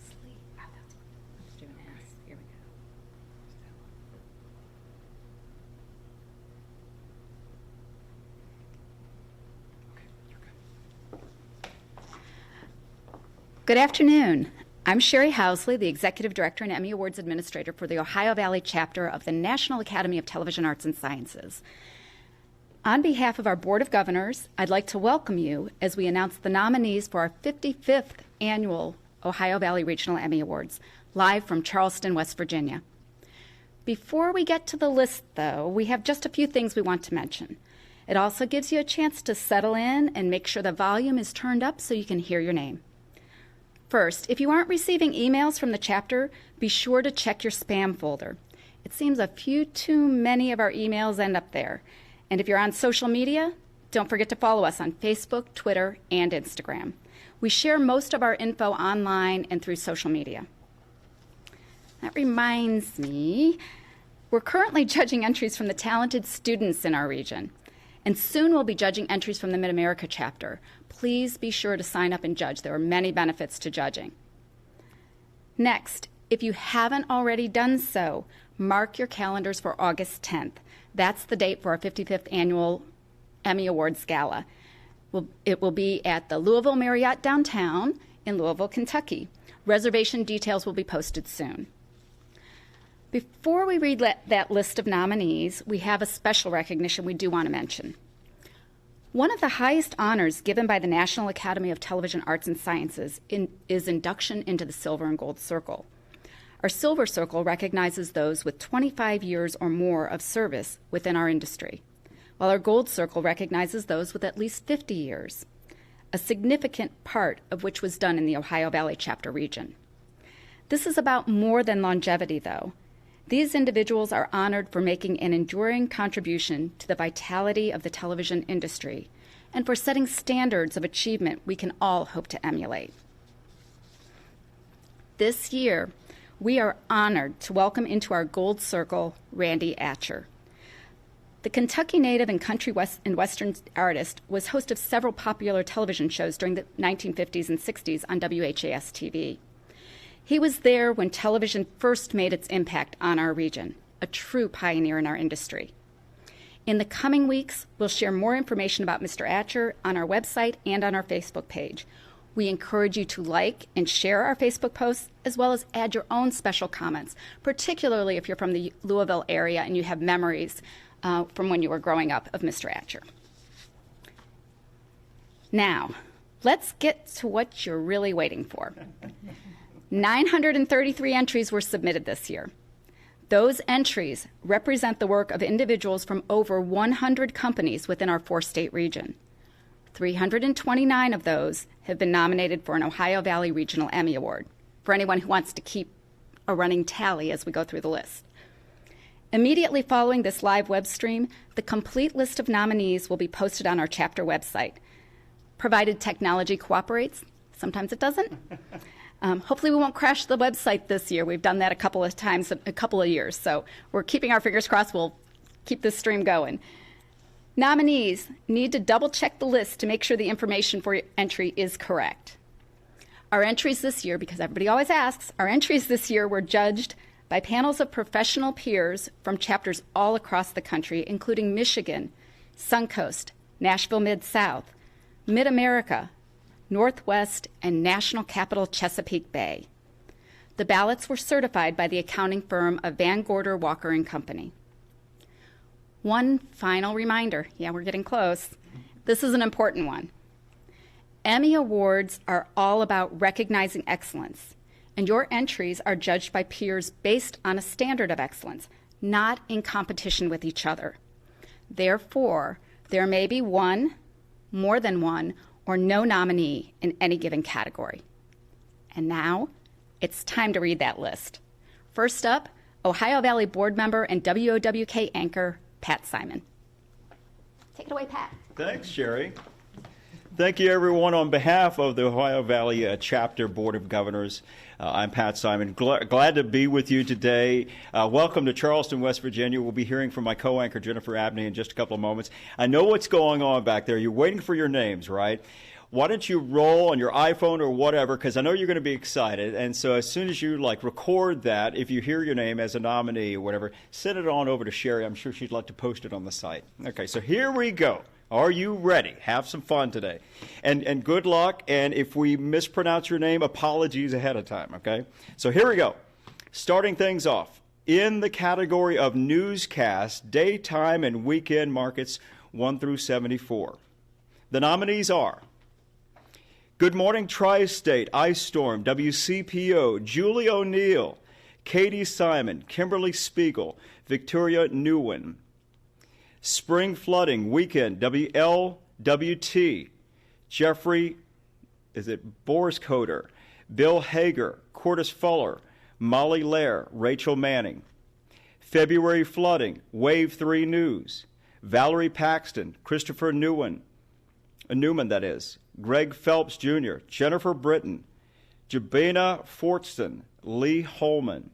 Housley. Oh, that's what I was doing. Here we go. Good afternoon. I'm Sherry Housley, the Executive Director and Emmy Awards Administrator for the Ohio Valley chapter of the National Academy of Television Arts and Sciences. On behalf of our Board of Governors, I'd like to welcome you as we announce the nominees for our 55th Annual Ohio Valley Regional Emmy Awards, live from Charleston, West Virginia. Before we get to the list, though, we have just a few things we want to mention. It also gives you a chance to settle in and make sure the volume is turned up so you can hear your name. First, if you aren't receiving emails from the chapter, be sure to check your spam folder. It seems a few too many of our emails end up there. And if you're on social media, don't forget to follow us on Facebook, Twitter, and Instagram. We share most of our info online and through social media. That reminds me, we're currently judging entries from the talented students in our region. And soon we'll be judging entries from the Mid-America chapter. Please be sure to sign up and judge. There are many benefits to judging. Next, if you haven't already done so, mark your calendars for August 10th. That's the date for our 55th Annual Emmy Awards Gala. It will be at the Louisville Marriott downtown in Louisville, Kentucky. Reservation details will be posted soon. Before we read that list of nominees, we have a special recognition we do want to mention. One of the highest honors given by the National Academy of Television Arts and Sciences is induction into the Silver and Gold Circle. Our Silver Circle recognizes those with 25 years or more of service within our industry, while our Gold Circle recognizes those with at least 50 years, a significant part of which was done in the Ohio Valley chapter region. This is about more than longevity, though. These individuals are honored for making an enduring contribution to the vitality of the television industry and for setting standards of achievement we can all hope to emulate. This year, we are honored to welcome into our Gold Circle Randy Atcher. The Kentucky native and country and western artist was host of several popular television shows during the 1950s and 60s on WHAS TV. He was there when television first made its impact on our region, a true pioneer in our industry. In the coming weeks, we'll share more information about Mr. Atcher on our website and on our Facebook page. We encourage you to like and share our Facebook posts, as well as add your own special comments, particularly if you're from the Louisville area and you have memories from when you were growing up of Mr. Atcher. Now, let's get to what you're really waiting for. 933 entries were submitted this year. Those entries represent the work of individuals from over 100 companies within our four-state region. 329 of those have been nominated for an Ohio Valley Regional Emmy Award, for anyone who wants to keep a running tally as we go through the list. Immediately following this live web stream, the complete list of nominees will be posted on our chapter website. Provided technology cooperates, sometimes it doesn't. Hopefully we won't crash the website this year. We've done that a couple of times, a couple of years, so we're keeping our fingers crossed we'll keep this stream going. Nominees need to double-check the list to make sure the information for your entry is correct. Our entries this year, because everybody always asks, our entries this year were judged by panels of professional peers from chapters all across the country, including Michigan, Suncoast, Nashville Mid-South, Mid-America, Northwest, and National Capital Chesapeake Bay. The ballots were certified by the accounting firm of Van Gorder, Walker & Company. One final reminder, yeah, we're getting close. This is an important one. Emmy Awards are all about recognizing excellence, and your entries are judged by peers based on a standard of excellence, not in competition with each other. Therefore, there may be one, more than one, or no nominee in any given category. And now, it's time to read that list. First up, Ohio Valley board member and WOWK anchor, Pat Simon. Take it away, Pat. Thanks, Sherry. Thank you, everyone. On behalf of the Ohio Valley Chapter Board of Governors, I'm Pat Simon. Glad to be with you today. Welcome to Charleston, West Virginia. We'll be hearing from my co-anchor, Jennifer Abney, in just a couple of moments. I know what's going on back there. You're waiting for your names, right? why don't you roll on your iPhone or whatever, because I know you're going to be excited. And so as soon as you record that, if you hear your name as a nominee or whatever, send it on over to Sherry. I'm sure she'd like to post it on the site. Okay, so here we go. Are you ready? Have some fun today. And good luck. And if we mispronounce your name, apologies ahead of time, okay? So here we go. Starting things off. In the category of newscast, daytime and weekend markets 1 through 74. The nominees are Good Morning Tri-State, Ice Storm, WCPO, Julie O'Neill, Katie Simon, Kimberly Spiegel, Victoria Nguyen. Spring Flooding Weekend, WLWT, Jeffrey, Borscoder, Bill Hager, Curtis Fuller, Molly Lair, Rachel Manning. February Flooding, Wave 3 News, Valerie Paxton, Christopher Newman, Greg Phelps Jr., Jennifer Britton, Jabina Fortston, Lee Holman.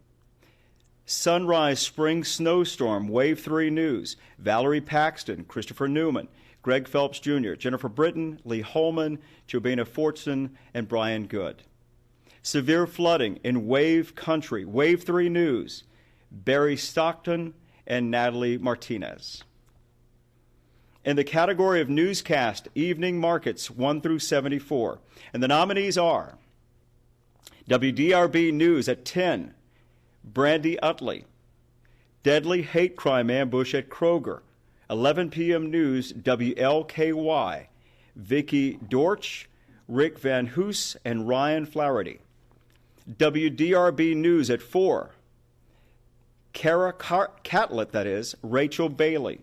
Sunrise Spring Snowstorm, Wave 3 News, Valerie Paxton, Christopher Newman, Greg Phelps Jr., Jennifer Britton, Lee Holman, Jabina Fortston, and Brian Good. Severe Flooding in Wave Country, Wave 3 News, Barry Stockton and Natalie Martinez. In the category of newscast, evening markets 1 through 74. And the nominees are WDRB News at 10, Brandy Utley. Deadly Hate Crime Ambush at Kroger, 11 p.m. News, WLKY. Vicki Dortch, Rick Van Hoos, and Ryan Flaherty. WDRB News at 4, Kara Catlett, Rachel Bailey.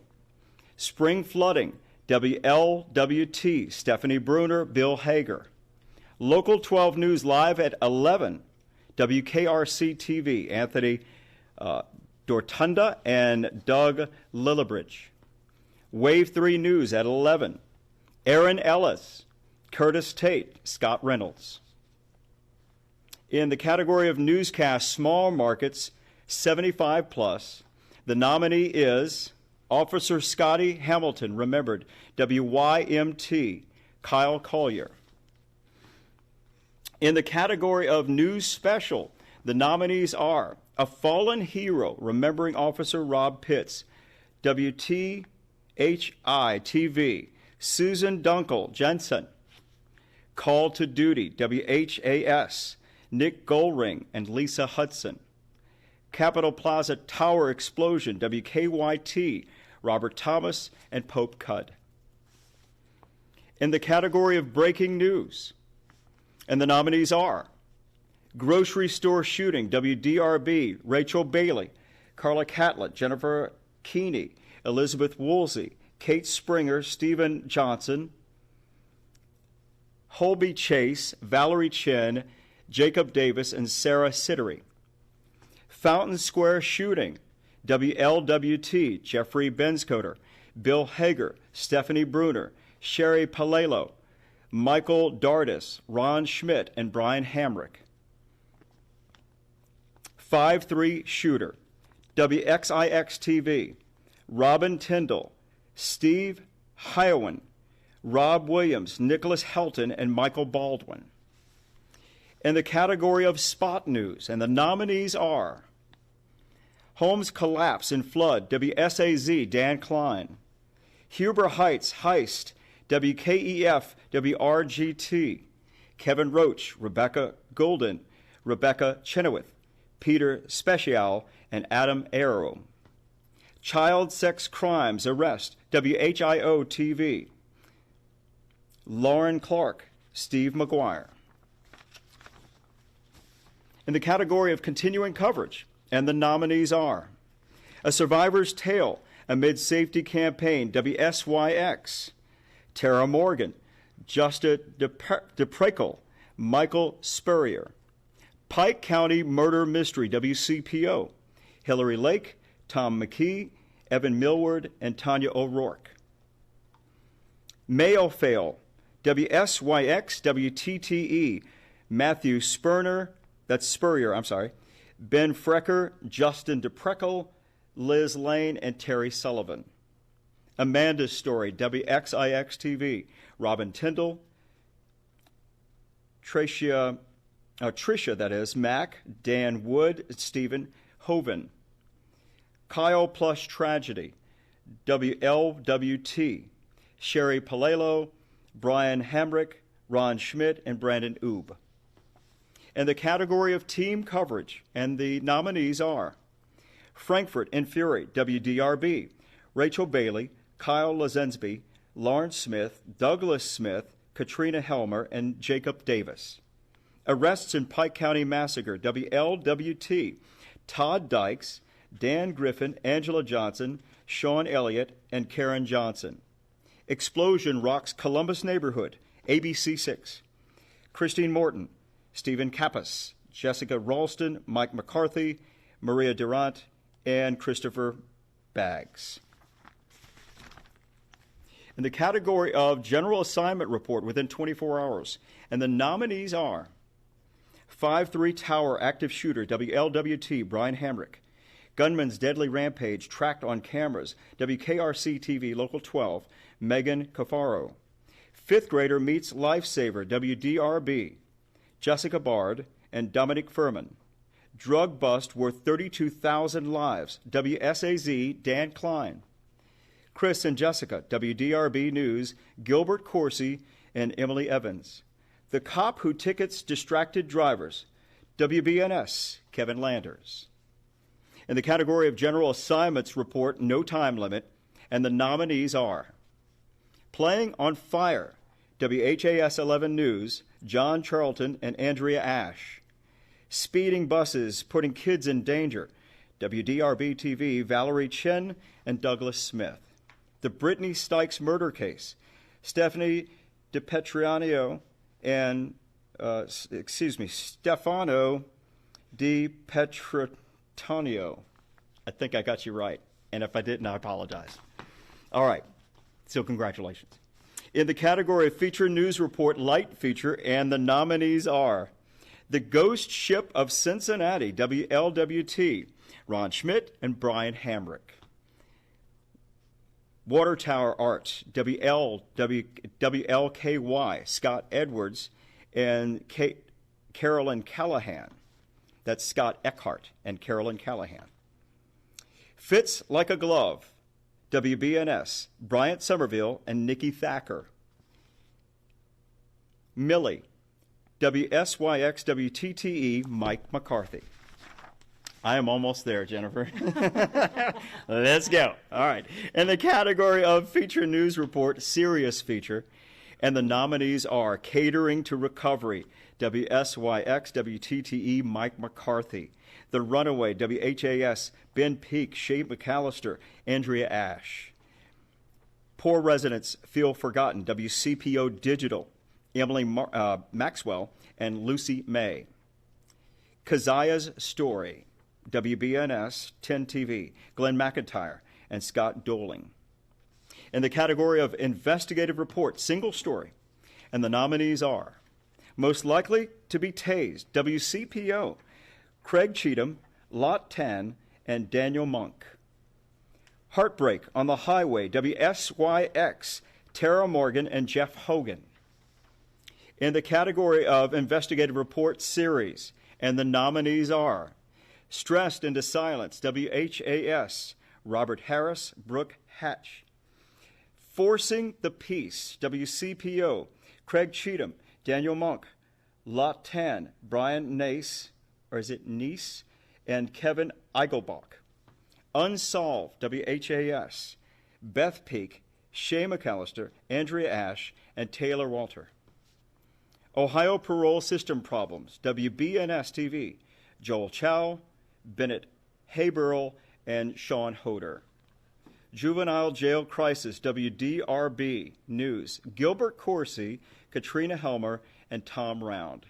Spring Flooding, WLWT, Stephanie Bruner, Bill Hager. Local 12 News Live at 11, WKRC-TV, Anthony Dortunda and Doug Lillibridge. Wave 3 News at 11, Aaron Ellis, Curtis Tate, Scott Reynolds. In the category of newscast small markets, 75 plus, the nominee is Officer Scotty Hamilton, remembered, WYMT, Kyle Collier. In the category of news special, the nominees are A Fallen Hero, remembering Officer Rob Pitts, WTHI-TV, Susan Dunkel Jensen. Call to Duty, WHAS, Nick Goldring and Lisa Hudson. Capitol Plaza Tower Explosion, WKYT, Robert Thomas and Pope Cudd. In the category of breaking news, and the nominees are Grocery Store Shooting, WDRB, Rachel Bailey, Carla Catlett, Jennifer Keeney, Elizabeth Woolsey, Kate Springer, Stephen Johnson, Holby Chase, Valerie Chin, Jacob Davis, and Sarah Sittery. Fountain Square Shooting, WLWT, Jeffrey Benscoter, Bill Hager, Stephanie Bruner, Sherry Palelo, Michael Dardis, Ron Schmidt, and Brian Hamrick. 5-3 Shooter, WXIX-TV, Robin Tyndall, Steve Hyowen, Rob Williams, Nicholas Helton, and Michael Baldwin. In the category of spot news, and the nominees are Homes Collapse and Flood, WSAZ, Dan Klein. Huber Heights Heist, WKEF, WRGT. Kevin Roach, Rebecca Golden, Rebecca Chenoweth, Peter Special, and Adam Arrow. Child Sex Crimes Arrest, WHIO-TV. Lauren Clark, Steve McGuire. In the category of continuing coverage, and the nominees are A Survivor's Tale, Amid Safety Campaign, WSYX, Tara Morgan, Justa DePrekel, Michael Spurrier, Pike County Murder Mystery, WCPO, Hillary Lake, Tom McKee, Evan Millward, and Tanya O'Rourke. Mail Fail, WSYX, WTTE, Matthew Spurrier, Ben Frecker, Justin DePrekel, Liz Lane, and Terry Sullivan. Amanda's Story, WXIX-TV, Robin Tyndall, Tricia, that is, Mac, Dan Wood, Stephen Hoven. Kyle Plush Tragedy, WLWT, Sherry Palelo, Brian Hamrick, Ron Schmidt, and Brandon Oob. In the category of team coverage, and the nominees are Frankfurt and Fury, WDRB, Rachel Bailey, Kyle Lazensby, Lawrence Smith, Douglas Smith, Katrina Helmer, and Jacob Davis. Arrests in Pike County Massacre, WLWT, Todd Dykes, Dan Griffin, Angela Johnson, Sean Elliott, and Karen Johnson. Explosion rocks Columbus neighborhood, ABC6. Christine Morton, Stephen Kappas, Jessica Ralston, Mike McCarthy, Maria Durant, and Christopher Baggs. In the category of General Assignment Report within 24 hours, and the nominees are 5-3 Tower Active Shooter, WLWT, Brian Hamrick. Gunman's Deadly Rampage Tracked on Cameras, WKRC-TV Local 12, Megan Cafaro. Fifth Grader Meets Lifesaver, WDRB, Jessica Bard and Dominic Furman. Drug Bust Worth 32,000 Lives, WSAZ, Dan Klein. Chris and Jessica, WDRB News, Gilbert Coursey and Emily Evans. The Cop Who Tickets Distracted Drivers, WBNS, Kevin Landers. In the category of General Assignments Report, no time limit, and the nominees are Playing on Fire, WHAS 11 News, John Charlton and Andrea Ash. Speeding Buses Putting Kids in Danger, WDRB TV, Valerie Chen and Douglas Smith. The Brittany Stykes Murder Case, Stephanie DiPetranio and, Stefano DiPetranio. I think I got you right, and if I didn't, I apologize. All right, so congratulations. In the category of Feature News Report Light Feature, and the nominees are The Ghost Ship of Cincinnati, WLWT, Ron Schmidt and Brian Hamrick. Water Tower Art, WLKY, Scott Edwards and Carolyn Callahan. That's Scott Eckhart and Carolyn Callahan. Fits Like a Glove, WBNS, Bryant Somerville and Nikki Thacker. Millie, WSYX WTTE, Mike McCarthy. I am almost there, Jennifer. Let's go. All right. In the category of Feature News Report, Serious Feature, and the nominees are Catering to Recovery, WSYX WTTE, Mike McCarthy. The Runaway, WHAS, Ben Peake, Shay McAllister, Andrea Ash. Poor Residents Feel Forgotten, WCPO Digital, Emily Maxwell and Lucy May. Keziah's Story, WBNS 10 TV, Glenn McIntyre and Scott Doling. In the category of Investigative Report, Single Story, and the nominees are Most Likely to be Tased, WCPO, Craig Cheatham, Lot Tan, and Daniel Monk. Heartbreak on the Highway, WSYX, Tara Morgan and Jeff Hogan. In the category of Investigative Report Series, and the nominees are Stressed into Silence, WHAS, Robert Harris, Brooke Hatch. Forcing the Peace, WCPO, Craig Cheatham, Daniel Monk, Lot Tan, Brian Nace, or is it Nice, and Kevin Eigelbach. Unsolved, WHAS, Beth Peake, Shay McAllister, Andrea Ash, and Taylor Walter. Ohio Parole System Problems, WBNS TV, Joel Chow, Bennett Hayburl, and Sean Hoder. Juvenile Jail Crisis, WDRB News, Gilbert Coursey, Katrina Helmer, and Tom Round.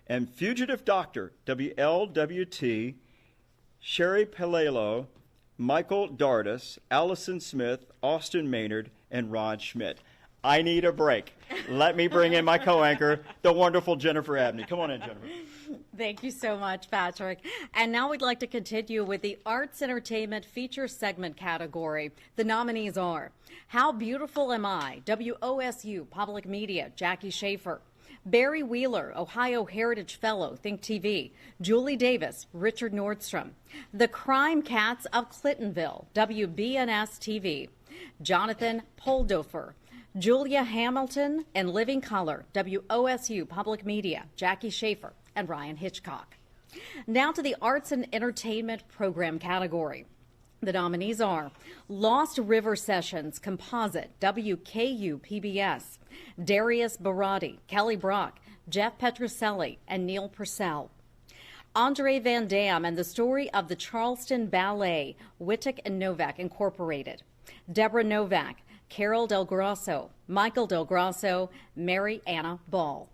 And Fugitive Doctor, WLWT, Sherry Palelo, Michael Dardis, Allison Smith, Austin Maynard, and Ron Schmidt. I need a break. Let me bring in my co-anchor, the wonderful Jennifer Abney. Come on in, Jennifer. Thank you so much, Patrick. And now we'd like to continue with the Arts Entertainment Feature Segment category. The nominees are How Beautiful Am I? WOSU Public Media, Jackie Schaefer. Barry Wheeler, Ohio Heritage Fellow, Think TV. Julie Davis, Richard Nordstrom. The Crime Cats of Clintonville, WBNS TV. Jonathan Poldofer. Julia Hamilton and Living Color, WOSU Public Media, Jackie Schaefer and Ryan Hitchcock. Now to the Arts and Entertainment Program category. The nominees are Lost River Sessions Composite, WKU PBS, Darius Barati, Kelly Brock, Jeff Petroselli, and Neil Purcell. Andre Van Dam and the Story of the Charleston Ballet, Wittek and Novak Incorporated. Deborah Novak, Carol Del Grosso, Michael Del Grosso, Mary Anna Ball.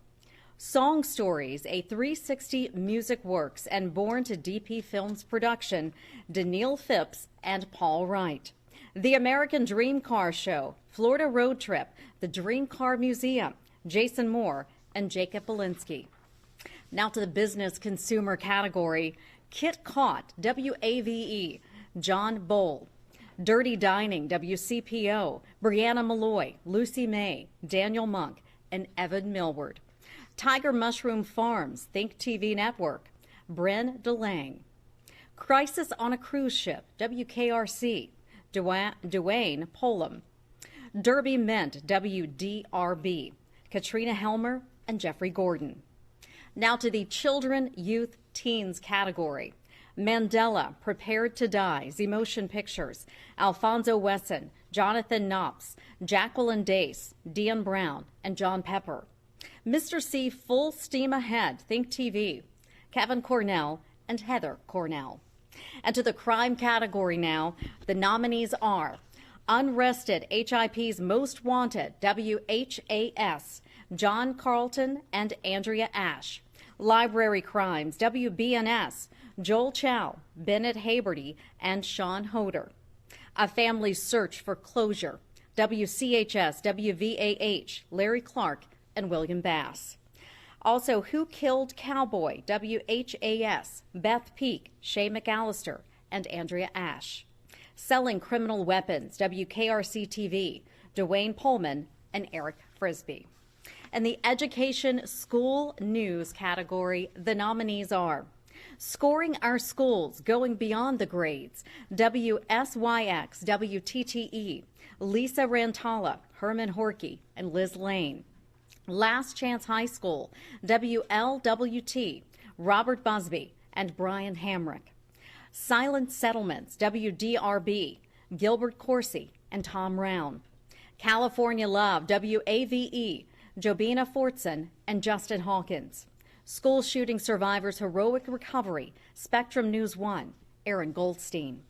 Song Stories, a 360 Music Works and Born to DP Films production, Daniil Phipps and Paul Wright. The American Dream Car Show, Florida Road Trip, the Dream Car Museum, Jason Moore and Jacob Belinsky. Now to the business consumer category, Kit Caught, WAVE, John Bowl. Dirty Dining, WCPO, Brianna Malloy, Lucy May, Daniel Monk, and Evan Millward. Tiger Mushroom Farms, Think TV Network, Bryn DeLange. Crisis on a Cruise Ship, WKRC, Dwayne Polam. Derby Mint, WDRB, Katrina Helmer and Jeffrey Gordon. Now to the Children, Youth, Teens category. Mandela, Prepared to Die, Z-Motion Pictures, Alfonso Wesson, Jonathan Knopf, Jacqueline Dace, Dean Brown, and John Pepper. Mr. C, Full Steam Ahead, Think TV, Kevin Cornell, and Heather Cornell. And to the crime category now, the nominees are Unrested, HIP's Most Wanted, WHAS, John Carlton and Andrea Ash. Library Crimes, WBNS, Joel Chow, Bennett Haberty, and Sean Hoder. A Family Search for Closure, WCHS, WVAH, Larry Clark, and William Bass. Also, Who Killed Cowboy, WHAS, Beth Peak, Shay McAllister, and Andrea Ash. Selling Criminal Weapons, WKRC-TV, Dwayne Pullman, and Eric Frisbee. In the Education School News category, the nominees are Scoring Our Schools, Going Beyond the Grades, WSYX, WTTE, Lisa Rantala, Herman Horkey, and Liz Lane. Last Chance High School, WLWT, Robert Busby, and Brian Hamrick. Silent Settlements, WDRB, Gilbert Corsi, and Tom Round. California Love, WAVE, Jobina Fortson, and Justin Hawkins. School Shooting Survivors Heroic Recovery, Spectrum News 1, Aaron Goldstein.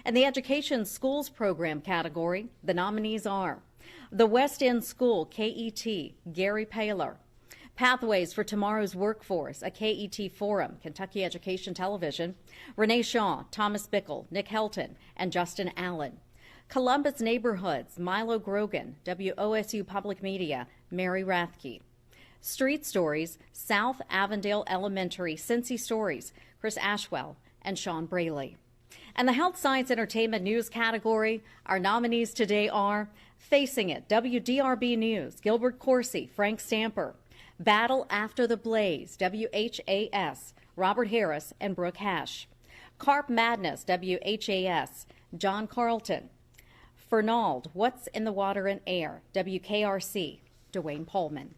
In the Education Schools Program category, the nominees are The West End School, KET, Gary Paler. Pathways for Tomorrow's Workforce, a KET Forum, Kentucky Education Television. Renee Shaw, Thomas Bickle, Nick Helton, and Justin Allen. Columbus Neighborhoods, Milo Grogan, WOSU Public Media, Mary Rathke. Street Stories, South Avondale Elementary, Cincy Stories, Chris Ashwell, and Sean Braley. And the Health Science Entertainment News category, our nominees today are Facing It, WDRB News, Gilbert Corsi, Frank Stamper. Battle After the Blaze, WHAS, Robert Harris and Brooke Hash. Carp Madness, WHAS, John Carlton. Fernald, What's in the Water and Air, WKRC, Dwayne Pullman.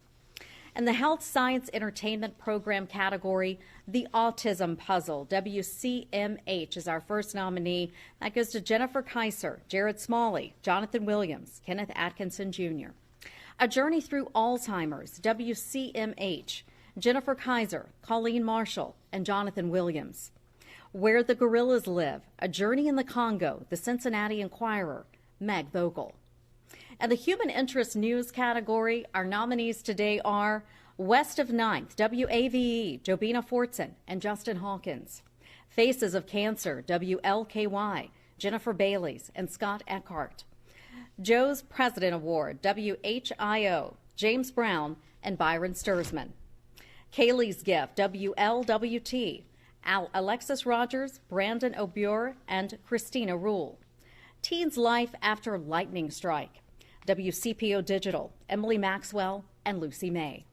And the Health Science Entertainment Program category, The Autism Puzzle, WCMH, is our first nominee. That goes to Jennifer Kaiser, Jared Smalley, Jonathan Williams, Kenneth Atkinson Jr. A Journey Through Alzheimer's, WCMH, Jennifer Kaiser, Colleen Marshall, and Jonathan Williams. Where the Gorillas Live, A Journey in the Congo, The Cincinnati Enquirer, Meg Vogel. And the Human Interest News category, our nominees today are West of 9th, WAVE, Jobina Fortson, and Justin Hawkins. Faces of Cancer, WLKY, Jennifer Baileys, and Scott Eckhart. Joe's President Award, WHIO, James Brown, and Byron Sturzman. Kaylee's Gift, WLWT, Alexis Rogers, Brandon O'Bure, and Christina Rule. Teen's Life After Lightning Strike, WCPO Digital, Emily Maxwell, and Lucy May.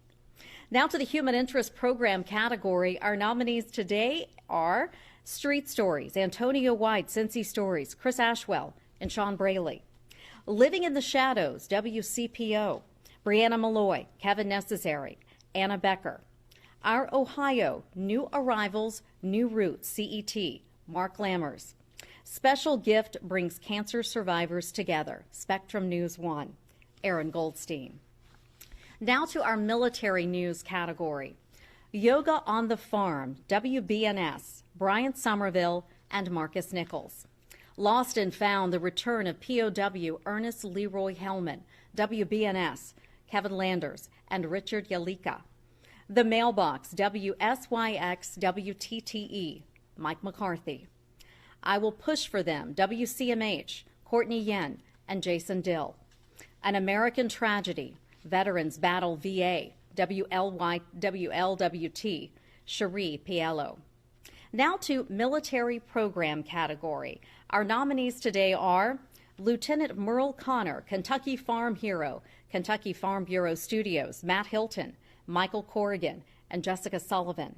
Now to the Human Interest Program category. Our nominees today are Street Stories, Antonio White, Cincy Stories, Chris Ashwell, and Sean Braley. Living in the Shadows, WCPO, Brianna Malloy, Kevin Necessary, Anna Becker. Our Ohio, New Arrivals, New Roots, CET, Mark Lammers. Special Gift Brings Cancer Survivors Together, Spectrum News 1, Aaron Goldstein. Now to our military news category. Yoga on the Farm, WBNS, Brian Somerville, and Marcus Nichols. Lost and Found, the return of POW Ernest Leroy Hellman, WBNS, Kevin Landers, and Richard Yalika. The Mailbox, WSYX, WTTE, Mike McCarthy. I Will Push for Them, WCMH, Courtney Yen, and Jason Dill. An American Tragedy, Veterans Battle VA, WLWT, Cherie Piello. Now to military program category. Our nominees today are Lieutenant Merle Connor, Kentucky Farm Hero, Kentucky Farm Bureau Studios, Matt Hilton, Michael Corrigan, and Jessica Sullivan.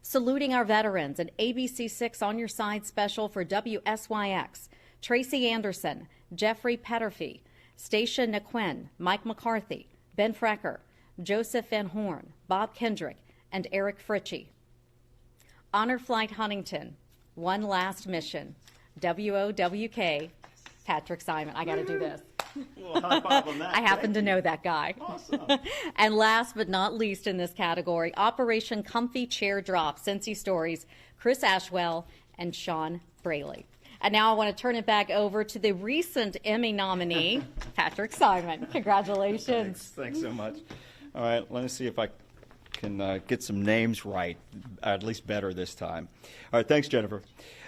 Saluting our veterans, an ABC6 On Your Side special for WSYX, Tracy Anderson, Jeffrey Petterfee, Stacia Nequin, Mike McCarthy, Ben Frecker, Joseph Van Horn, Bob Kendrick, and Eric Fritchie. Honor Flight Huntington, One Last Mission, WOWK, Patrick Simon. I got to do this. Well, high five on that. I happen to know that guy. Awesome. And last but not least in this category, Operation Comfy Chair Drop, Cincy Stories, Chris Ashwell, and Sean Braley. And now I want to turn it back over to the recent Emmy nominee, Patrick Simon. Congratulations. Thanks so much. All right, let me see if I can get some names right, at least better this time. All right, thanks, Jennifer.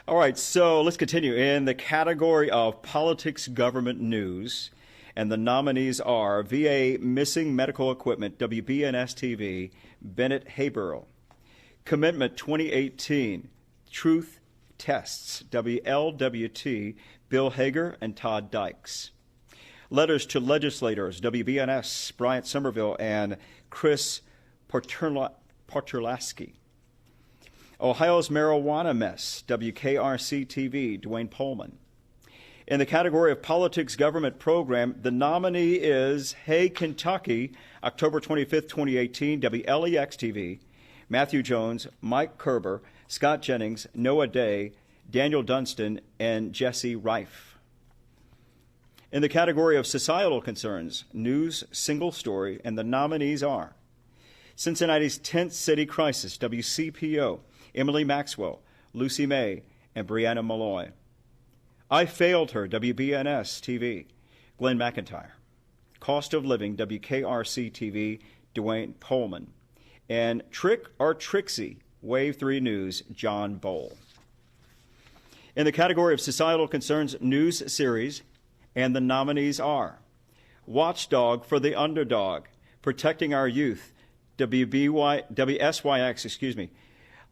All right, so let's continue. In the category of politics, government news, and the nominees are VA Missing Medical Equipment, WBNS TV, Bennett Haberl. Commitment 2018, Truth Tests, WLWT, Bill Hager and Todd Dykes. Letters to Legislators, WBNS, Bryant Somerville and Chris Porterlasky. Ohio's Marijuana Mess, WKRC-TV, Dwayne Pullman. In the category of Politics Government Program, the nominee is Hey Kentucky, October 25th, 2018, WLEX-TV, Matthew Jones, Mike Kerber, Scott Jennings, Noah Day, Daniel Dunstan, and Jesse Reif. In the category of Societal Concerns, News Single Story, and the nominees are Cincinnati's Tent City Crisis, WCPO, Emily Maxwell, Lucy May, and Brianna Malloy. I Failed Her, WBNS-TV, Glenn McIntyre. Cost of Living, WKRC-TV, Dwayne Pullman. And Trick or Trixie, Wave 3 News, John Bowl. In the category of Societal Concerns News Series, and the nominees are Watchdog for the Underdog, Protecting Our Youth, WSYX,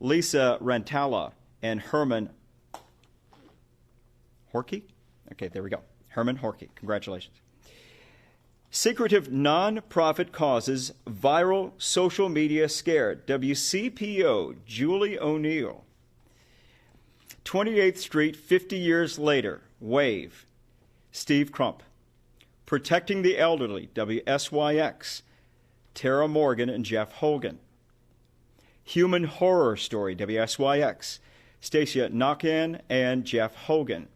Lisa Rantala and Herman Horkey? Okay, there we go. Herman Horkey. Congratulations. Secretive Nonprofit Causes Viral Social Media Scared, WCPO, Julie O'Neill. 28th Street, 50 Years Later, WAVE, Steve Crump. Protecting the Elderly, WSYX, Tara Morgan and Jeff Hogan. Human Horror Story, WSYX, Stacia Knockin and Jeff Hogan.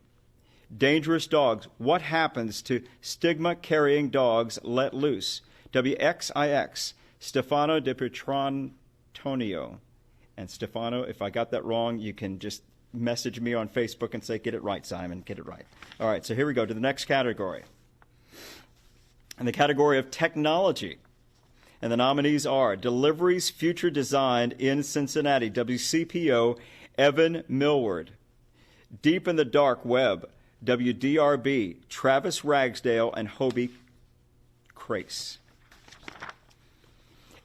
Dangerous Dogs, What Happens to Stigma-Carrying Dogs Let Loose, WXIX, Stefano Di Pietrantonio. And Stefano, if I got that wrong, you can just message me on Facebook and say, get it right, Simon, get it right. All right, so here we go to the next category. In the category of technology, and the nominees are Deliveries Future Designed in Cincinnati, WCPO, Evan Millward. Deep in the Dark Web, WDRB, Travis Ragsdale and Hobie Crace.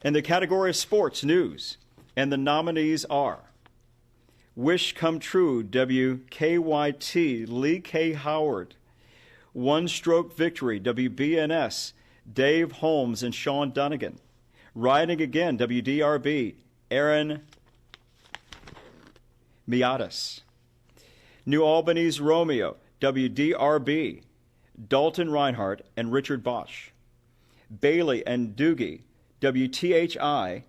In the category of sports news, and the nominees are Wish Come True, WKYT, Lee K. Howard. One Stroke Victory, WBNS, Dave Holmes and Sean Dunnigan. Riding Again, WDRB, Aaron Miatis. New Albany's Romeo, WDRB, Dalton Reinhardt and Richard Bosch. Bailey and Doogie, WTHI,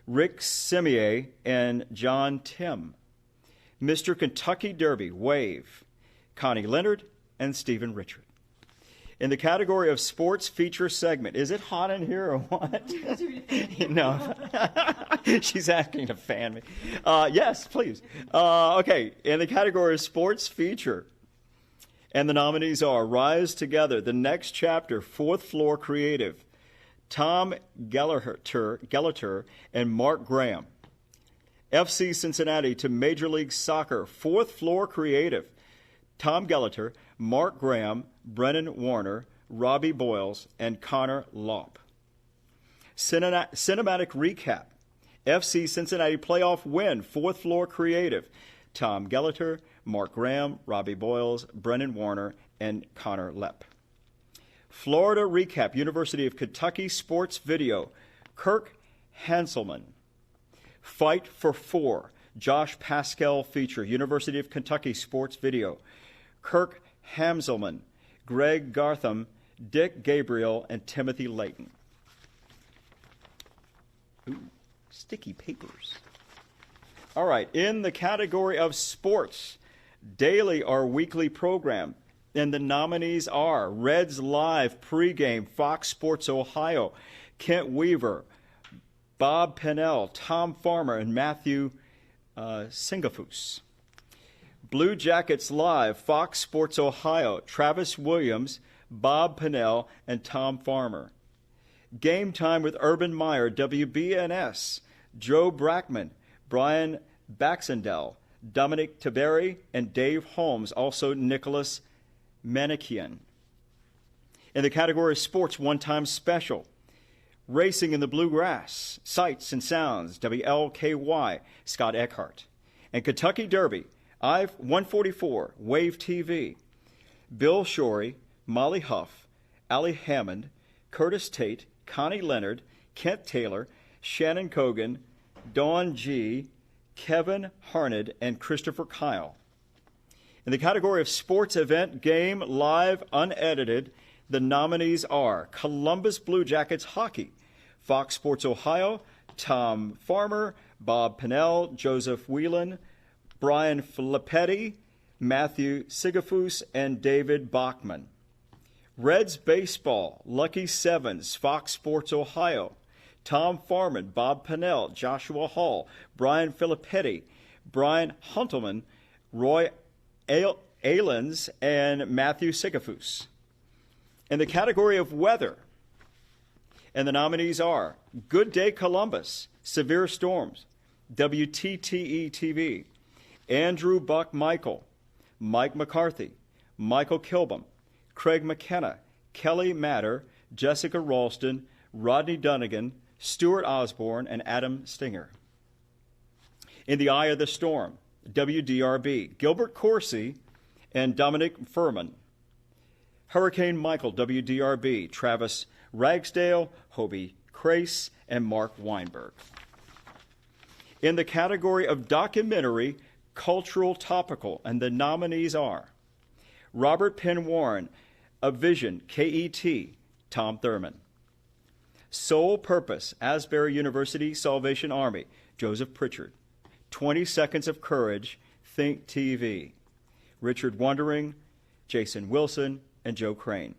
Rick Simier and John Tim. Mr. Kentucky Derby, Wave, Connie Leonard and Stephen Richard. In the category of sports feature segment, is it hot in here or what? No. She's asking to fan me. Yes, please. Okay, in the category of sports feature, and the nominees are Rise Together, The Next Chapter, Fourth Floor Creative, Tom Gelliter and Mark Graham. FC Cincinnati to Major League Soccer, Fourth Floor Creative, Tom Gelliter, Mark Graham, Brennan Warner, Robbie Boyles, and Connor Lopp. Cinematic Recap, FC Cincinnati Playoff Win, Fourth Floor Creative, Tom Gelliter, Mark Graham, Robbie Boyles, Brennan Warner, and Connor Lepp. Florida Recap, University of Kentucky Sports Video, Kirk Hanselman. Fight for Four, Josh Pascal feature, University of Kentucky Sports Video, Kirk Hanselman, Greg Gartham, Dick Gabriel, and Timothy Layton. Ooh, sticky papers. All right, in the category of sports, daily or weekly program, and the nominees are Reds Live pregame, Fox Sports Ohio, Kent Weaver, Bob Pennell, Tom Farmer, and Matthew Singafus. Blue Jackets Live, Fox Sports Ohio, Travis Williams, Bob Pennell, and Tom Farmer. Game Time with Urban Meyer, WBNS, Joe Brackman, Brian Baxendell, Dominic Tiberi, and Dave Holmes, also Nicholas Manikian. In the category of sports, one-time special, Racing in the Bluegrass, Sights and Sounds, WLKY, Scott Eckhart. And Kentucky Derby, I-144, Wave TV, Bill Shorey, Molly Huff, Allie Hammond, Curtis Tate, Connie Leonard, Kent Taylor, Shannon Cogan, Dawn G., Kevin Harned, and Christopher Kyle. In the category of sports event, game, live, unedited, the nominees are Columbus Blue Jackets Hockey, Fox Sports Ohio, Tom Farmer, Bob Pennell, Joseph Whelan, Brian Filippetti, Matthew Sigafus, and David Bachman. Reds Baseball, Lucky Sevens, Fox Sports Ohio, Tom Farman, Bob Pennell, Joshua Hall, Brian Filippetti, Brian Huntelman, Roy Alens, and Matthew Sigafus. In the category of weather, and the nominees are Good Day Columbus, Severe Storms, WTTE TV, Andrew Buck Michael, Mike McCarthy, Michael Kilbom, Craig McKenna, Kelly Matter, Jessica Ralston, Rodney Dunnigan, Stuart Osborne, and Adam Stinger. In the Eye of the Storm, WDRB, Gilbert Corsi and Dominic Furman. Hurricane Michael, WDRB, Travis Ragsdale, Hobie Crace, and Mark Weinberg. In the category of documentary, cultural topical, and the nominees are Robert Penn Warren, A Vision, KET, Tom Thurman. Sole Purpose, Asbury University Salvation Army, Joseph Pritchard. 20 Seconds of Courage, Think TV, Richard Wondering, Jason Wilson, and Joe Crane.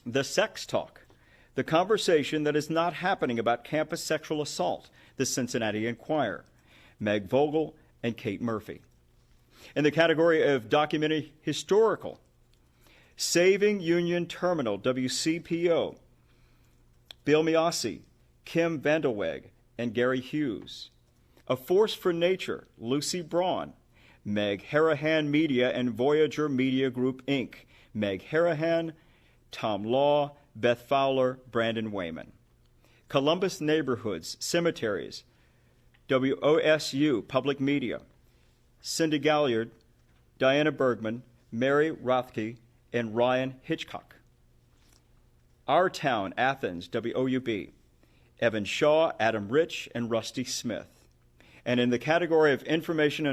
The Sex Talk, the conversation that is not happening about campus sexual assault, the Cincinnati Enquirer, Meg Vogel and Kate Murphy. In the category of documentary historical, Saving Union Terminal, WCPO, Bill Miasi, Kim Vandelweg, and Gary Hughes. A Force for Nature, Lucy Braun, Meg Harahan Media and Voyager Media Group, Inc., Meg Harahan, Tom Law, Beth Fowler, Brandon Wayman. Columbus Neighborhoods, Cemeteries, WOSU Public Media, Cindy Galliard, Diana Bergman, Mary Rothke, and Ryan Hitchcock. Our Town, Athens, WOUB, Evan Shaw, Adam Rich, and Rusty Smith. And in the category of information and